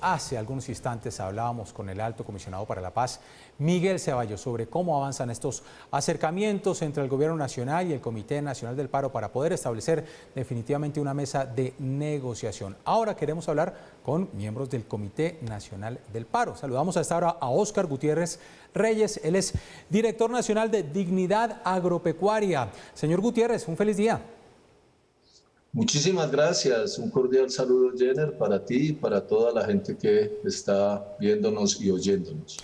Hace algunos instantes hablábamos con el Alto Comisionado para la Paz, Miguel Ceballos, sobre cómo avanzan estos acercamientos entre el Gobierno Nacional y el Comité Nacional del Paro para poder establecer definitivamente una mesa de negociación. Ahora queremos hablar con miembros del Comité Nacional del Paro. Saludamos a esta hora a Óscar Gutiérrez Reyes, él es director nacional de Dignidad Agropecuaria. Señor Gutiérrez, un feliz día. Muchísimas gracias, un cordial saludo, Jenner, para ti y para toda la gente que está viéndonos y oyéndonos.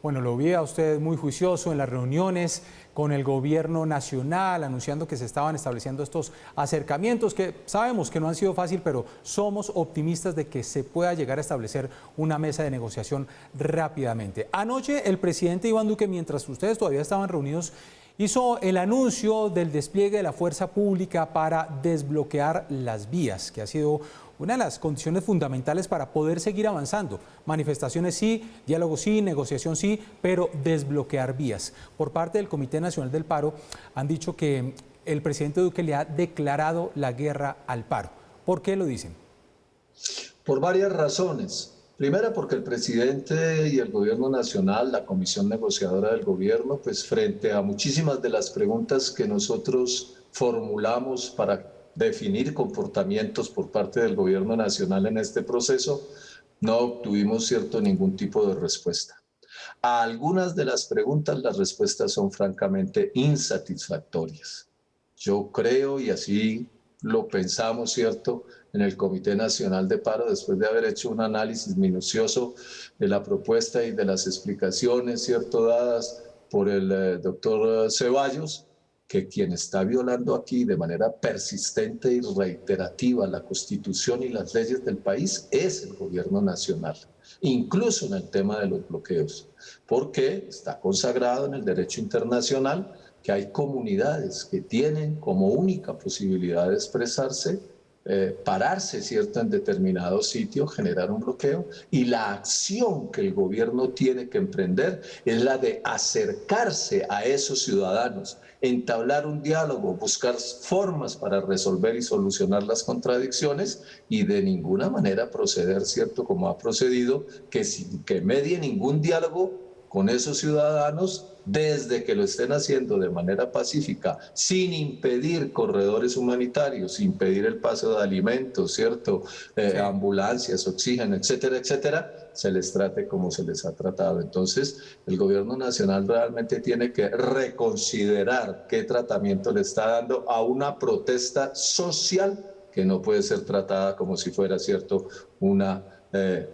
Bueno, lo vi a usted muy juicioso en las reuniones con el gobierno nacional, anunciando que se estaban estableciendo estos acercamientos que sabemos que no han sido fáciles, pero somos optimistas de que se pueda llegar a establecer una mesa de negociación rápidamente. Anoche el presidente Iván Duque, mientras ustedes todavía estaban reunidos, hizo el anuncio del despliegue de la fuerza pública para desbloquear las vías, que ha sido una de las condiciones fundamentales para poder seguir avanzando. Manifestaciones sí, diálogo sí, negociación sí, pero desbloquear vías. Por parte del Comité Nacional del Paro han dicho que el presidente Duque le ha declarado la guerra al paro. ¿Por qué lo dicen? Por varias razones. Primera, porque el presidente y el gobierno nacional, la comisión negociadora del gobierno, pues frente a muchísimas de las preguntas que nosotros formulamos para definir comportamientos por parte del gobierno nacional en este proceso, no obtuvimos ningún tipo de respuesta. A algunas de las preguntas las respuestas son francamente insatisfactorias. Yo creo, y así lo pensamos, en el Comité Nacional de Paro, después de haber hecho un análisis minucioso de la propuesta y de las explicaciones, dadas por el doctor Ceballos, que quien está violando aquí de manera persistente y reiterativa la Constitución y las leyes del país es el gobierno nacional, incluso en el tema de los bloqueos, porque está consagrado en el derecho internacional que hay comunidades que tienen como única posibilidad de expresarse, pararse, en determinado sitio, generar un bloqueo, y la acción que el gobierno tiene que emprender es la de acercarse a esos ciudadanos, entablar un diálogo, buscar formas para resolver y solucionar las contradicciones y de ninguna manera proceder, como ha procedido, que sin que medie ningún diálogo con esos ciudadanos, desde que lo estén haciendo de manera pacífica, sin impedir corredores humanitarios, sin impedir el paso de alimentos, ambulancias, oxígeno, etcétera, etcétera, se les trate como se les ha tratado. Entonces, el gobierno nacional realmente tiene que reconsiderar qué tratamiento le está dando a una protesta social que no puede ser tratada como si fuera, una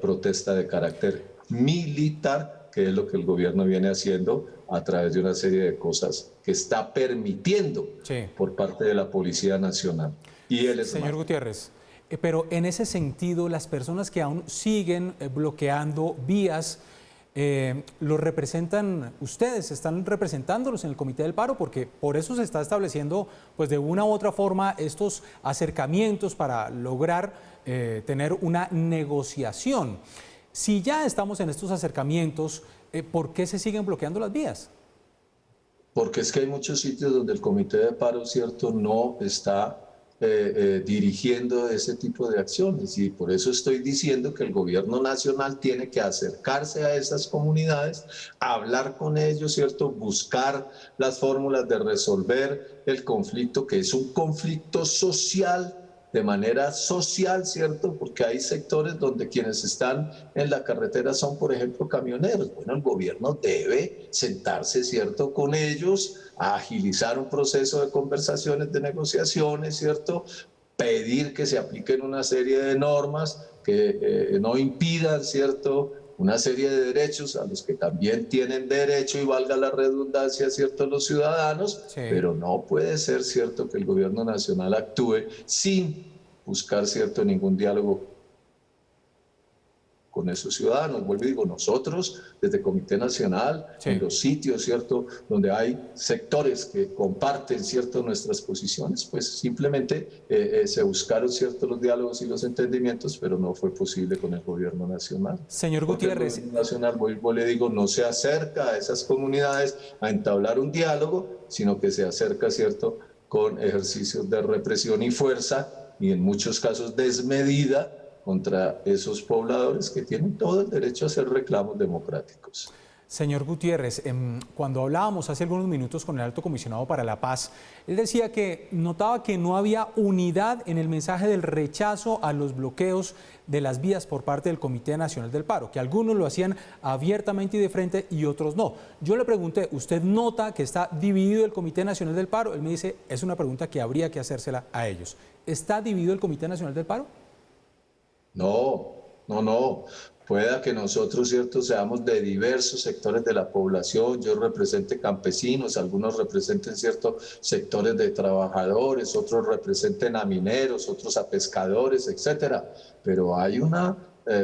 protesta de carácter militar, que es lo que el gobierno viene haciendo a través de una serie de cosas que está permitiendo por parte de la Policía Nacional. Y él es Señor Gutiérrez, pero en ese sentido, las personas que aún siguen bloqueando vías, ¿los representan ustedes? ¿Están representándolos en el Comité del Paro? Porque por eso se está estableciendo, pues de una u otra forma, estos acercamientos para lograr tener una negociación. Si ya estamos en estos acercamientos, ¿por qué se siguen bloqueando las vías? Porque es que hay muchos sitios donde el Comité de Paro, no está dirigiendo ese tipo de acciones, y por eso estoy diciendo que el gobierno nacional tiene que acercarse a esas comunidades, hablar con ellos, buscar las fórmulas de resolver el conflicto, que es un conflicto social, de manera social, porque hay sectores donde quienes están en la carretera son, por ejemplo, camioneros. Bueno, el gobierno debe sentarse, con ellos, a agilizar un proceso de conversaciones, de negociaciones, pedir que se apliquen una serie de normas que no impidan, una serie de derechos a los que también tienen derecho, y valga la redundancia, los ciudadanos, pero no puede ser, que el gobierno nacional actúe sin buscar, ningún diálogo con esos ciudadanos. Vuelvo y digo, nosotros desde Comité Nacional, en los sitios, donde hay sectores que comparten, nuestras posiciones, pues simplemente se buscaron, los diálogos y los entendimientos, pero no fue posible con el gobierno nacional. Señor Gutiérrez, el gobierno nacional, vuelvo, le digo, no se acerca a esas comunidades a entablar un diálogo, sino que se acerca, con ejercicios de represión y fuerza, y en muchos casos desmedida, contra esos pobladores que tienen todo el derecho a hacer reclamos democráticos. Señor Gutiérrez, cuando hablábamos hace algunos minutos con el Alto Comisionado para la Paz, él decía que notaba que no había unidad en el mensaje del rechazo a los bloqueos de las vías por parte del Comité Nacional del Paro, que algunos lo hacían abiertamente y de frente y otros no. Yo le pregunté, ¿usted nota que está dividido el Comité Nacional del Paro? Él me dice, es una pregunta que habría que hacérsela a ellos. ¿Está dividido el Comité Nacional del Paro? No, no. Pueda que nosotros, ¿cierto?, seamos de diversos sectores de la población, yo represente campesinos, algunos representen ciertos sectores de trabajadores, otros representen a mineros, otros a pescadores, etcétera. Pero hay una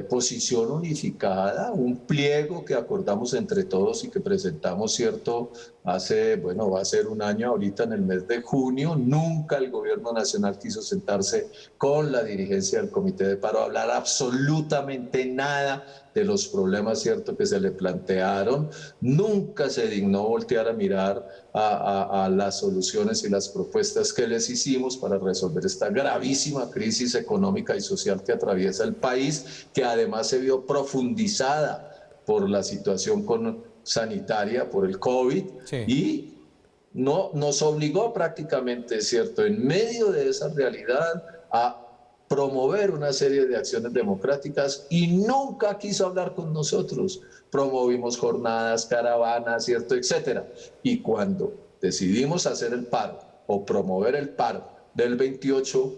posición unificada, un pliego que acordamos entre todos y que presentamos, ¿cierto?, hace, bueno, va a ser un año ahorita en el mes de junio. Nunca el gobierno nacional quiso sentarse con la dirigencia del Comité de Paro a hablar absolutamente nada de los problemas, ¿cierto?, que se le plantearon. Nunca se dignó voltear a mirar a las soluciones y las propuestas que les hicimos para resolver esta gravísima crisis económica y social que atraviesa el país, que además se vio profundizada por la situación sanitaria, por el COVID, sí. Y no, nos obligó prácticamente, ¿cierto?, en medio de esa realidad a promover una serie de acciones democráticas y nunca quiso hablar con nosotros. Promovimos jornadas, caravanas, ¿cierto?, etcétera. Y cuando decidimos hacer el paro o promover el paro del 28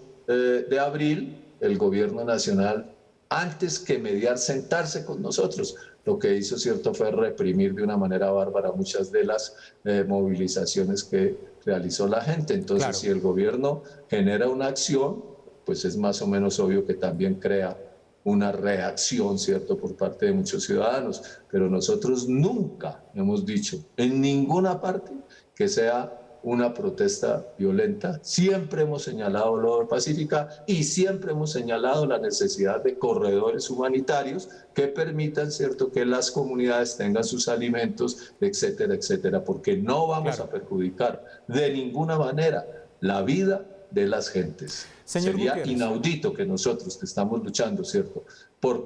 de abril, el gobierno nacional, antes que mediar, sentarse con nosotros, lo que hizo, ¿cierto?, fue reprimir de una manera bárbara muchas de las movilizaciones que realizó la gente. Entonces, claro, si el gobierno genera una acción, pues es más o menos obvio que también crea una reacción, ¿cierto?, por parte de muchos ciudadanos. Pero nosotros nunca hemos dicho en ninguna parte que sea una protesta violenta. Siempre hemos señalado la labor pacífica y siempre hemos señalado la necesidad de corredores humanitarios que permitan, ¿cierto?, que las comunidades tengan sus alimentos, etcétera, etcétera, porque no vamos a perjudicar de ninguna manera la vida de las gentes. Señor Sería Gutiérrez, inaudito que nosotros que estamos luchando, ¿cierto?, por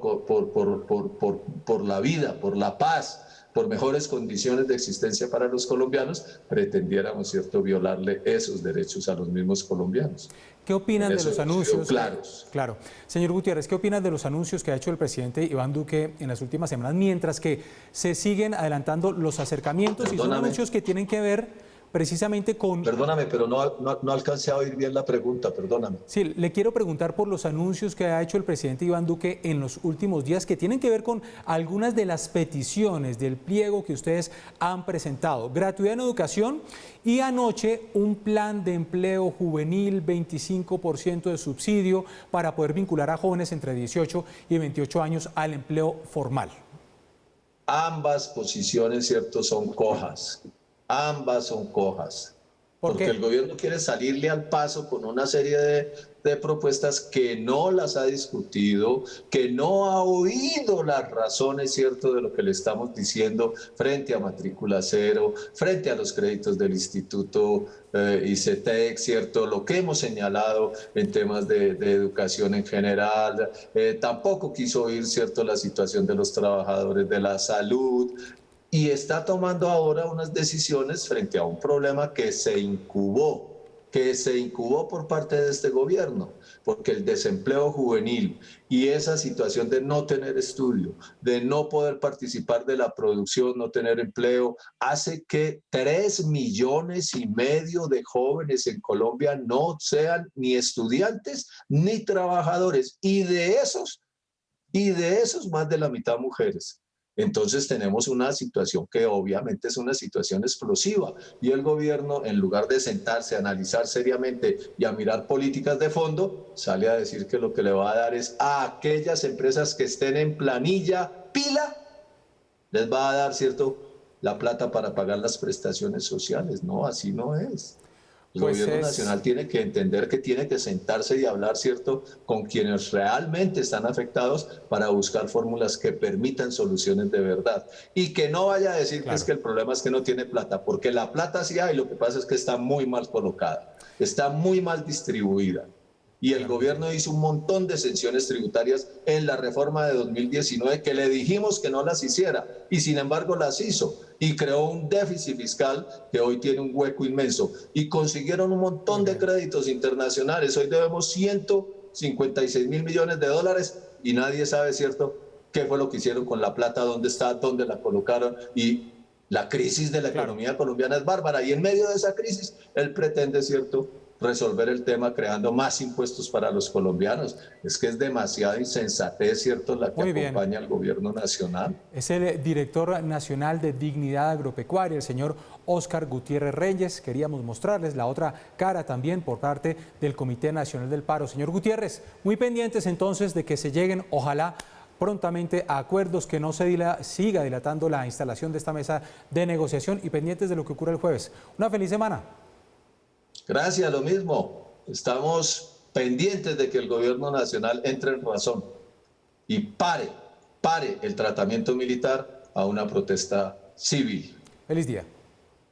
la vida, por la paz, por mejores condiciones de existencia para los colombianos, pretendiéramos, ¿cierto?, violarle esos derechos a los mismos colombianos. ¿Qué opinan de los anuncios? Claros. Claro. Señor Gutiérrez, ¿qué opinan de los anuncios que ha hecho el presidente Iván Duque en las últimas semanas, mientras que se siguen adelantando los acercamientos? Perdóname. Y son anuncios que tienen que ver precisamente con... Perdóname, pero no alcancé a oír bien la pregunta, perdóname. Sí, le quiero preguntar por los anuncios que ha hecho el presidente Iván Duque en los últimos días, que tienen que ver con algunas de las peticiones del pliego que ustedes han presentado. Gratuidad en educación y anoche un plan de empleo juvenil, 25% de subsidio para poder vincular a jóvenes entre 18 y 28 años al empleo formal. Ambas posiciones, ¿cierto?, son cojas. Ambas son cojas, porque el gobierno quiere salirle al paso con una serie de propuestas que no las ha discutido, que no ha oído las razones, ¿cierto?, de lo que le estamos diciendo frente a matrícula cero, frente a los créditos del Instituto ICETEX, ¿cierto?, lo que hemos señalado en temas de educación en general. Tampoco quiso oír, ¿cierto?, la situación de los trabajadores de la salud. Y está tomando ahora unas decisiones frente a un problema que se incubó por parte de este gobierno, porque el desempleo juvenil y esa situación de no tener estudio, de no poder participar de la producción, no tener empleo, hace que 3,5 millones de jóvenes en Colombia no sean ni estudiantes ni trabajadores, y de esos más de la mitad mujeres. Entonces tenemos una situación que obviamente es una situación explosiva y el gobierno, en lugar de sentarse a analizar seriamente y a mirar políticas de fondo, sale a decir que lo que le va a dar es a aquellas empresas que estén en planilla pila, les va a dar, ¿cierto?, la plata para pagar las prestaciones sociales. No, así no es. El gobierno nacional tiene que entender que tiene que sentarse y hablar, ¿cierto?, con quienes realmente están afectados para buscar fórmulas que permitan soluciones de verdad. Y que no vaya a decir que es que el problema es que no tiene plata, porque la plata sí hay, lo que pasa es que está muy mal colocada, está muy mal distribuida. Y el gobierno hizo un montón de exenciones tributarias en la reforma de 2019 que le dijimos que no las hiciera y sin embargo las hizo y creó un déficit fiscal que hoy tiene un hueco inmenso y consiguieron un montón de créditos internacionales. Hoy debemos 156 mil millones de dólares y nadie sabe, ¿cierto?, qué fue lo que hicieron con la plata, dónde está, dónde la colocaron. Y la crisis de la economía colombiana es bárbara y en medio de esa crisis él pretende, ¿cierto?, resolver el tema creando más impuestos para los colombianos. Es que es demasiada insensatez, ¿cierto?, la que acompaña al gobierno nacional. Es el director nacional de Dignidad Agropecuaria, el señor Óscar Gutiérrez Reyes. Queríamos mostrarles la otra cara también por parte del Comité Nacional del Paro. Señor Gutiérrez, muy pendientes entonces de que se lleguen, ojalá, prontamente a acuerdos, que no se siga dilatando la instalación de esta mesa de negociación y pendientes de lo que ocurra el jueves. Una feliz semana. Gracias, lo mismo. Estamos pendientes de que el gobierno nacional entre en razón y pare el tratamiento militar a una protesta civil. Feliz día.